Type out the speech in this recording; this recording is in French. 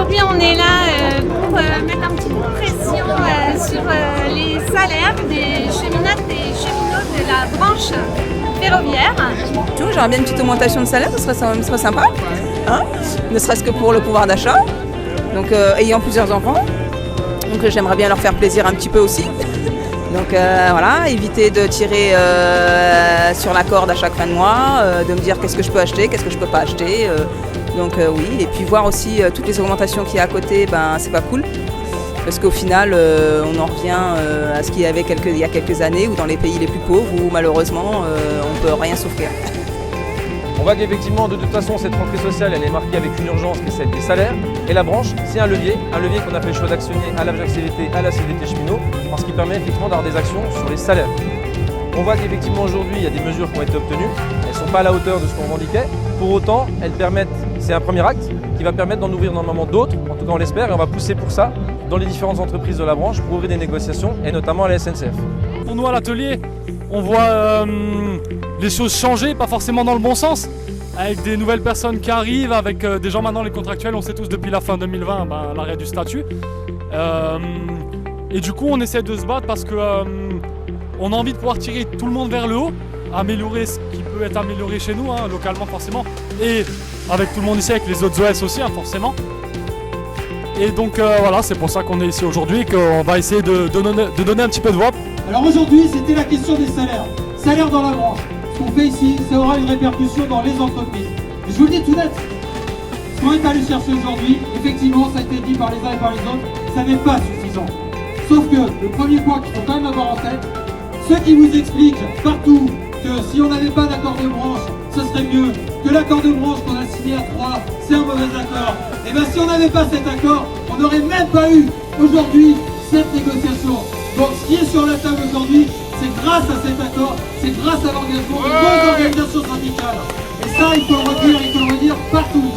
aujourd'hui on est là pour mettre un petit coup de pression sur les salaires des cheminotes et cheminots de la branche ferroviaire. J'aimerais bien une petite augmentation de salaire, ce serait sympa, hein, ne serait-ce que pour le pouvoir d'achat, donc ayant plusieurs enfants, donc j'aimerais bien leur faire plaisir un petit peu aussi. Donc voilà, éviter de tirer sur la corde à chaque fin de mois, de me dire qu'est-ce que je peux acheter, qu'est-ce que je peux pas acheter. Donc oui, et puis voir aussi toutes les augmentations qu'il y a à côté, c'est pas cool. Parce qu'au final, on en revient à ce qu'il y avait il y a quelques années, ou dans les pays les plus pauvres, où malheureusement, on peut rien s'offrir. On voit qu'effectivement, de toute façon, cette rentrée sociale, elle est marquée avec une urgence qui est celle des salaires. Et la branche, c'est un levier qu'on a fait le choix d'actionner à la CVT, à la CVT cheminot, parce qu'il permet effectivement d'avoir des actions sur les salaires. On voit qu'effectivement aujourd'hui, il y a des mesures qui ont été obtenues. Elles ne sont pas à la hauteur de ce qu'on revendiquait. Pour autant, elles permettent, c'est un premier acte qui va permettre d'en ouvrir normalement d'autres, en tout cas on l'espère, et on va pousser pour ça dans les différentes entreprises de la branche pour ouvrir des négociations, et notamment à la SNCF. Pour nous à l'atelier, on voit les choses changer, pas forcément dans le bon sens, avec des nouvelles personnes qui arrivent, avec des gens maintenant, les contractuels, on sait tous depuis la fin 2020, l'arrêt du statut. Et du coup, on essaie de se battre parce qu'on a envie de pouvoir tirer tout le monde vers le haut, améliorer ce qui peut être amélioré chez nous, hein, localement forcément, et avec tout le monde ici, avec les autres OS aussi, hein, forcément. Et donc voilà, c'est pour ça qu'on est ici aujourd'hui et qu'on va essayer de donner un petit peu de voix. Alors aujourd'hui, c'était la question des salaires. Salaires dans la branche. Ce qu'on fait ici, ça aura une répercussion dans les entreprises. Et je vous le dis tout net, ce qu'on est allé chercher aujourd'hui, effectivement, ça a été dit par les uns et par les autres, ça n'est pas suffisant. Sauf que le premier point qu'il faut quand même avoir en tête, ceux qui vous expliquent partout que si on n'avait pas d'accord de branche, ce serait mieux, que l'accord de branche qu'on a signé à 3, c'est un mauvais accord. Et bien si on n'avait pas cet accord, on n'aurait même pas eu aujourd'hui cette négociation. Donc ce qui est sur la table aujourd'hui, c'est grâce à cet accord, c'est grâce à l'engagement de nos organisations syndicales. Et ça, il faut le redire partout.